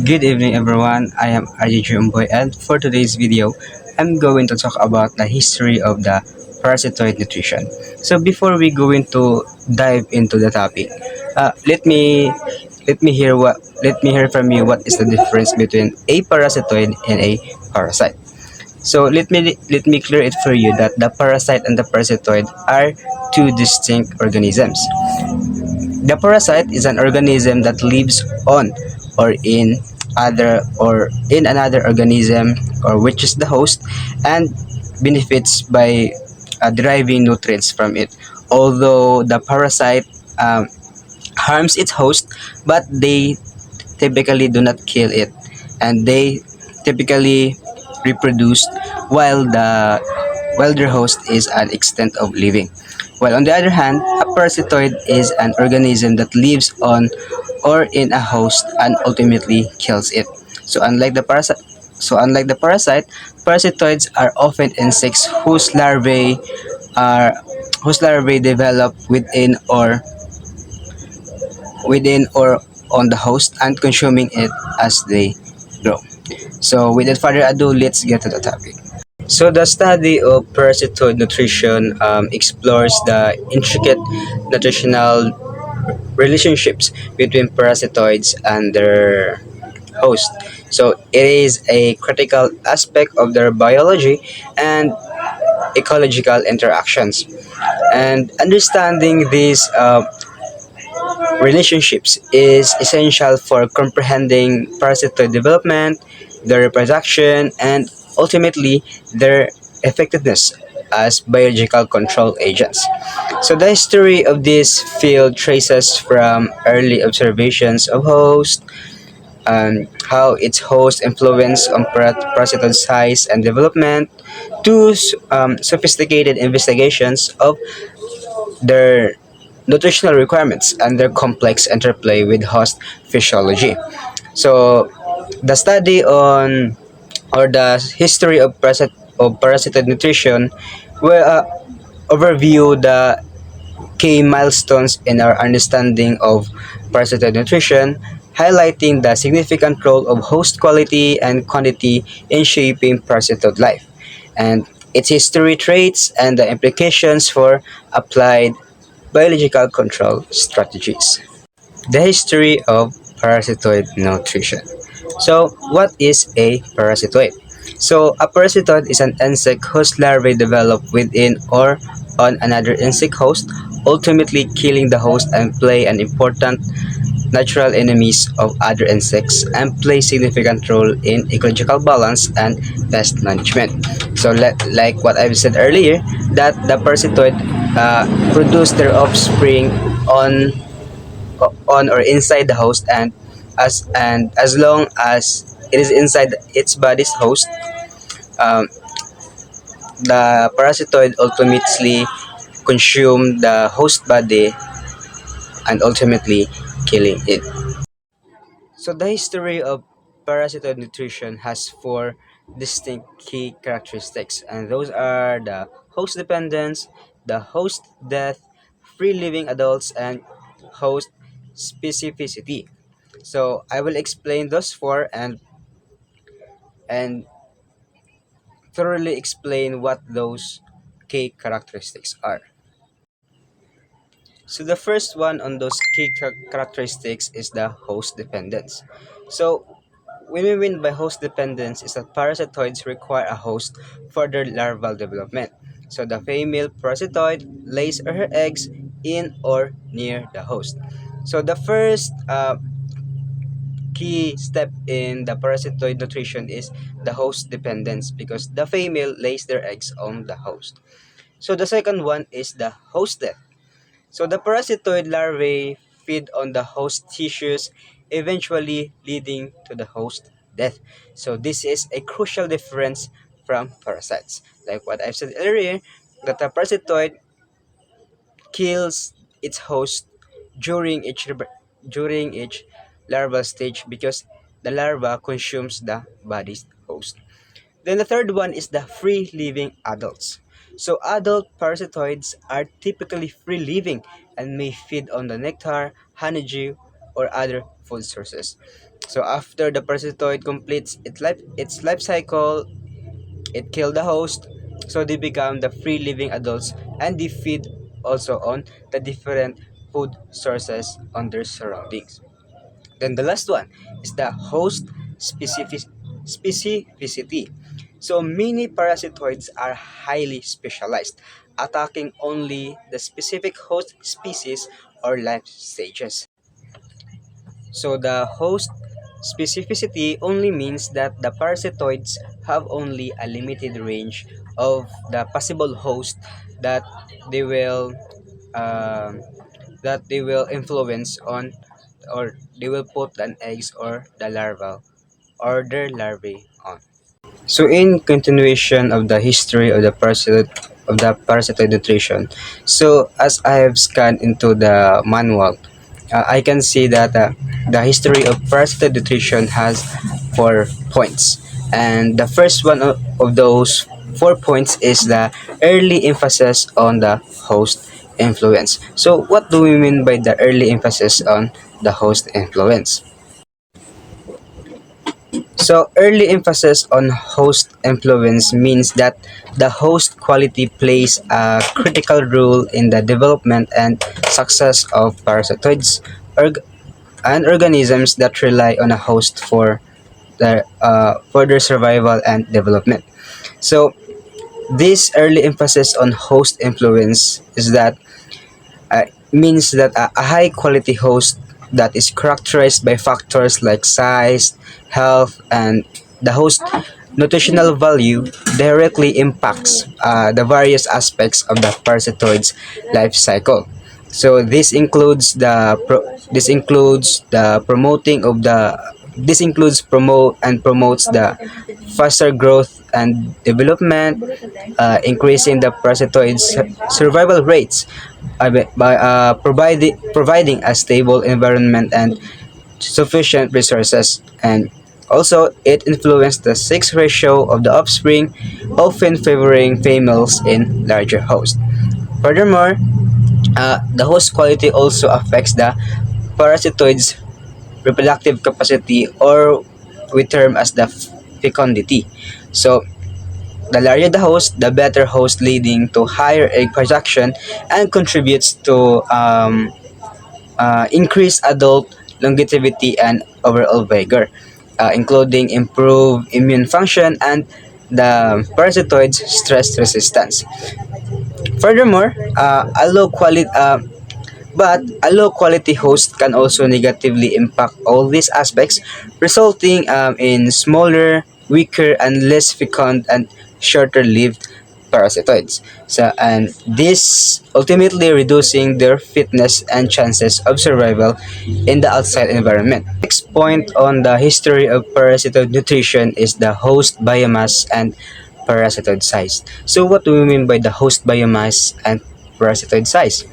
Good evening, everyone. I am RJ Umboy, and for today's video, I'm going to talk about the history of the parasitoid nutrition. So before we go into dive into the topic, let me hear from you what is the difference between a parasitoid and a parasite. So let me clear it for you that the parasite and the parasitoid are two distinct organisms. The parasite is an organism that lives on or in another organism or which is the host and benefits by deriving nutrients from it. Although the parasite harms its host, but they typically do not kill it, and they typically reproduce while their host is an extent of living. While on the other hand, a parasitoid is an organism that lives on or in a host and ultimately kills it. So unlike the parasite, parasitoids are often insects are whose larvae develop within or on the host and consuming it as they grow. So without further ado, let's get to the topic. So the study of parasitoid nutrition explores the intricate nutritional relationships between parasitoids and their host. So it is a critical aspect of their biology and ecological interactions. And understanding these relationships is essential for comprehending parasitoid development, their reproduction, and ultimately their effectiveness as biological control agents. So the history of this field traces from early observations of hosts, how its host influence on parasitoid size and development, to sophisticated investigations of their nutritional requirements and their complex interplay with host physiology. So, the study on or the history of parasitoid nutrition will overview the key milestones in our understanding of parasitoid nutrition, highlighting the significant role of host quality and quantity in shaping parasitoid life, and its history traits and the implications for applied biological control strategies. The history of parasitoid nutrition. So, what is a parasitoid? So, a parasitoid is an insect whose larvae develop within or on another insect host, ultimately killing the host and play an important natural enemies of other insects and play significant role in ecological balance and pest management. So, like what I've said earlier, that the parasitoid produce their offspring on or inside the host, and as long as it is inside its body's host, um, the parasitoid ultimately consume the host body and ultimately killing it. So the history of parasitoid nutrition has four distinct key characteristics, and those are the host dependence, the host death, free living adults, and host specificity. So I will explain those four and thoroughly explain what those key characteristics are. So the first one on those key characteristics is the host dependence. So what we mean by host dependence is that parasitoids require a host for their larval development. So the female parasitoid lays her eggs in or near the host. So the first key step in the parasitoid nutrition is the host dependence because the female lays their eggs on the host. So the second one is the host death. So the parasitoid larvae feed on the host tissues, eventually leading to the host death. So this is a crucial difference from parasites. Like what I've said earlier, that the parasitoid kills its host during each larval stage because the larva consumes the body's host. Then the third one is the free living adults. So adult parasitoids are typically free living and may feed on the nectar, honeydew, or other food sources. So after the parasitoid completes its life cycle, it killed the host. So they become the free living adults, and they feed also on the different food sources on their surroundings. Then the last one is the host specificity. So many parasitoids are highly specialized, attacking only the specific host species or life stages. So the host specificity only means that the parasitoids have only a limited range of the possible host that they will um, influence on, or they will put an eggs or the larva or their larvae on. So in continuation of the history of the parasitoid nutrition, so as I have scanned into the manual, I can see that the history of parasitoid nutrition has 4 points, and the first one of those 4 points is the early emphasis on the host influence. So what do we mean by the early emphasis on the host influence? So, early emphasis on host influence means that the host quality plays a critical role in the development and success of parasitoids and organisms that rely on a host for their survival and development. So, this early emphasis on host influence is that means that a high quality host that is characterized by factors like size, health, and the host nutritional value directly impacts the various aspects of the parasitoid's life cycle. So this includes the promoting of the this includes promotes the faster growth and development, increasing the parasitoid's survival rates by providing a stable environment and sufficient resources, and also it influenced the sex ratio of the offspring, often favoring females in larger hosts. Furthermore, the host quality also affects the parasitoid's reproductive capacity, or we term as the fecundity. So the larger the host, the better host, leading to higher egg production and contributes to increased adult longevity and overall vigor, including improved immune function and the parasitoid's stress resistance. Furthermore, a low quality host can also negatively impact all these aspects, resulting in smaller, weaker, and less fecund and shorter lived parasitoids. So, and this ultimately reducing their fitness and chances of survival in the outside environment. Next point on the history of parasitoid nutrition is the host biomass and parasitoid size. So, what do we mean by the host biomass and parasitoid size?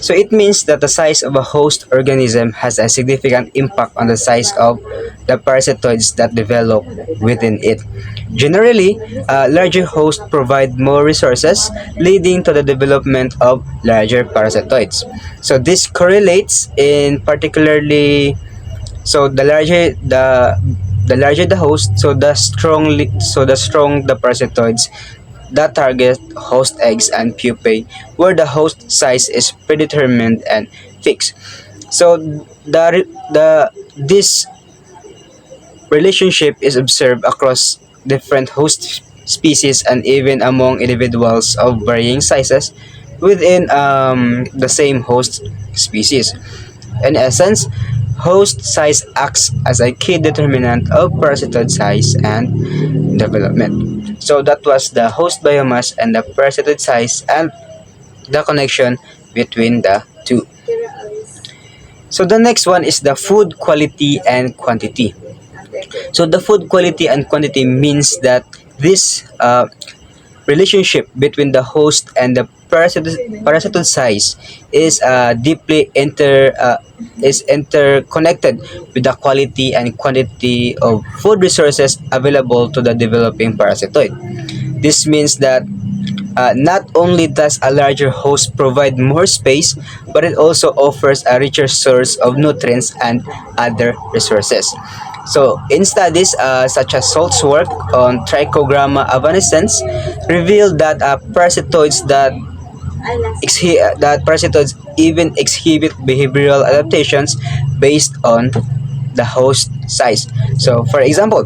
So it means that the size of a host organism has a significant impact on the size of the parasitoids that develop within it. Generally, larger hosts provide more resources, leading to the development of larger parasitoids. So this correlates in particularly, so the larger the host, so the strong the parasitoids that target host eggs and pupae, where the host size is predetermined and fixed. So this relationship is observed across different host species and even among individuals of varying sizes within the same host species. In essence, host size acts as a key determinant of parasitoid size and development. So that was the host biomass and the parasitoid size and the connection between the two. So the next one is the food quality and quantity. So the food quality and quantity means that this relationship between the host and the parasitoid size is interconnected with the quality and quantity of food resources available to the developing parasitoid. This means that Not only does a larger host provide more space, but it also offers a richer source of nutrients and other resources. So, in studies such as Salt's work on Trichogramma avanescens, revealed that parasitoids even exhibit behavioral adaptations based on the host size. So, for example,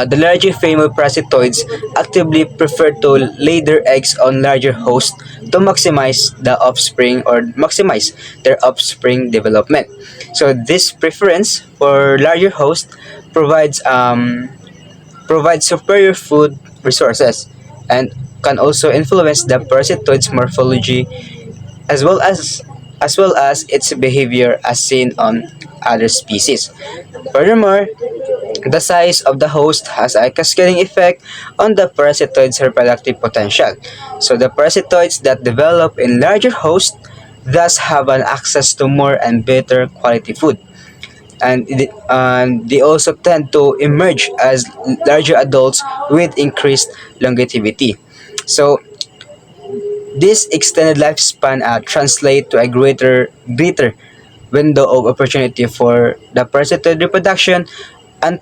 the larger female parasitoids actively prefer to lay their eggs on larger hosts to maximize their offspring development. So this preference for larger hosts provides superior food resources and can also influence the parasitoid's morphology as well as its behavior as seen on other species. Furthermore, the size of the host has a cascading effect on the parasitoid's reproductive potential. So the parasitoids that develop in larger hosts thus have an access to more and better quality food. And they also tend to emerge as larger adults with increased longevity. So this extended lifespan translate to a greater window of opportunity for the parasitoid reproduction and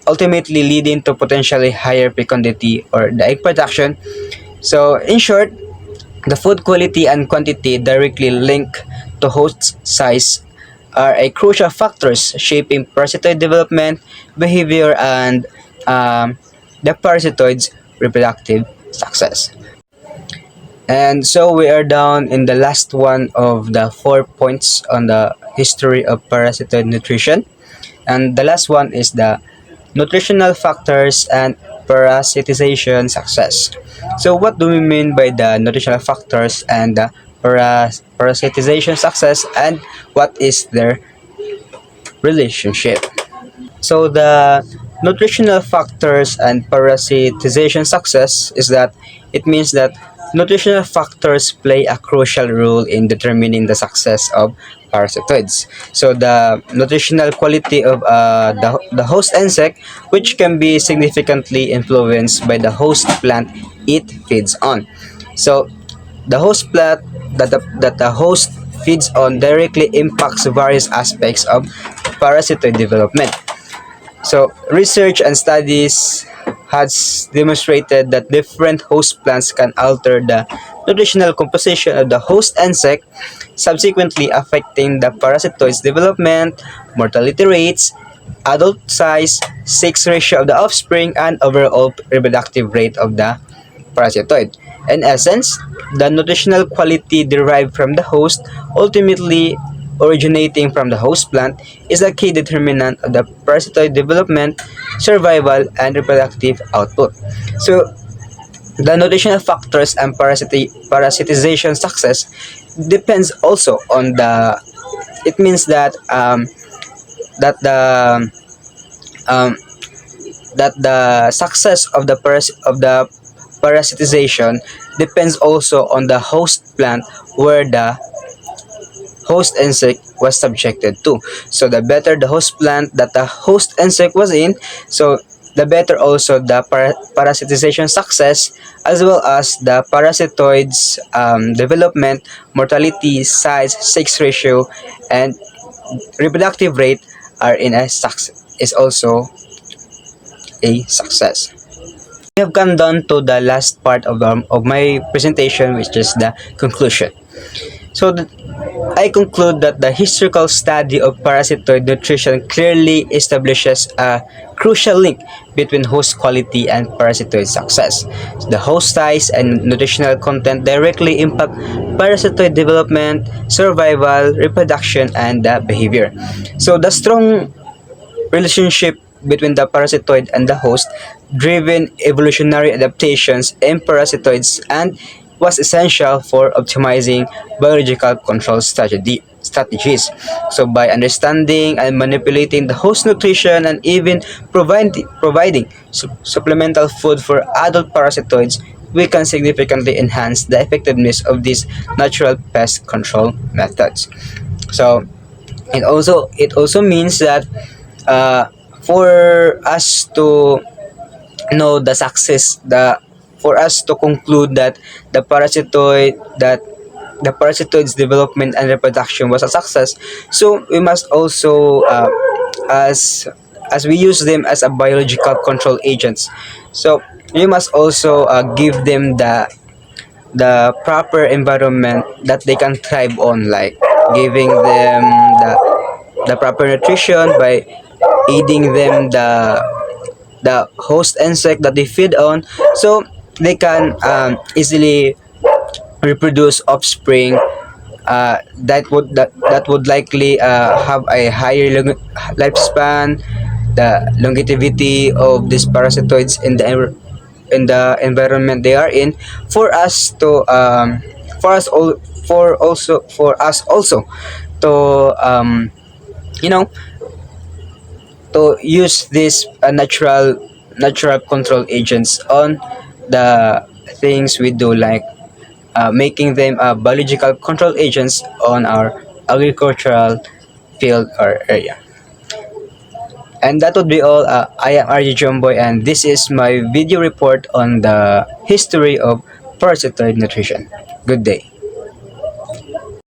ultimately leading to potentially higher fecundity or the egg production. So, in short, the food quality and quantity directly linked to host size are a crucial factors shaping parasitoid development, behavior, and the parasitoid's reproductive success. And so we are down in the last one of the 4 points on the history of parasitoid nutrition. And the last one is the nutritional factors and parasitization success. So what do we mean by the nutritional factors and the parasitization success, and what is their relationship? So the nutritional factors and parasitization success is that it means that nutritional factors play a crucial role in determining the success of parasitoids. So the nutritional quality of the host insect, which can be significantly influenced by the host plant it feeds on. So the host plant that the host feeds on directly impacts various aspects of parasitoid development. So, research and studies has demonstrated that different host plants can alter the nutritional composition of the host insect, subsequently affecting the parasitoid's development, mortality rates, adult size, sex ratio of the offspring, and overall reproductive rate of the parasitoid. In essence, the nutritional quality derived from the host, ultimately originating from the host plant, is a key determinant of the parasitoid development, survival, and reproductive output. So, the nutritional factors and parasitization success depends also on the. It means that that the um, the success of the parasitization depends also on the host plant where the host insect was subjected to. So the better the host plant that the host insect was in, so the better also the parasitization success, as well as the parasitoids development, mortality, size, sex ratio, and reproductive rate are in a success is also a success. We have come down to the last part of my presentation, which is the conclusion. So I conclude that the historical study of parasitoid nutrition clearly establishes a crucial link between host quality and parasitoid success. The host size and nutritional content directly impact parasitoid development, survival, reproduction, and behavior. So the strong relationship between the parasitoid and the host driven evolutionary adaptations in parasitoids and was essential for optimizing biological control strategies. So by understanding and manipulating the host nutrition and even providing supplemental food for adult parasitoids, we can significantly enhance the effectiveness of these natural pest control methods. So it also means that uh, for us to know the success for us to conclude that the parasitoid's development and reproduction was a success, so we must also as we use them as a biological control agents, so we must also give them the proper environment that they can thrive on, like giving them the proper nutrition by aiding them the host insect that they feed on, so they can easily reproduce offspring that would likely have a higher lifespan, the longevity of these parasitoids in the environment they are in, for us to for us all for us also to you know to use these natural control agents on the things we do, like making them biological control agents on our agricultural field or area. And that would be all. I am RJ Jumboy, and this is my video report on the history of parasitoid nutrition. Good day.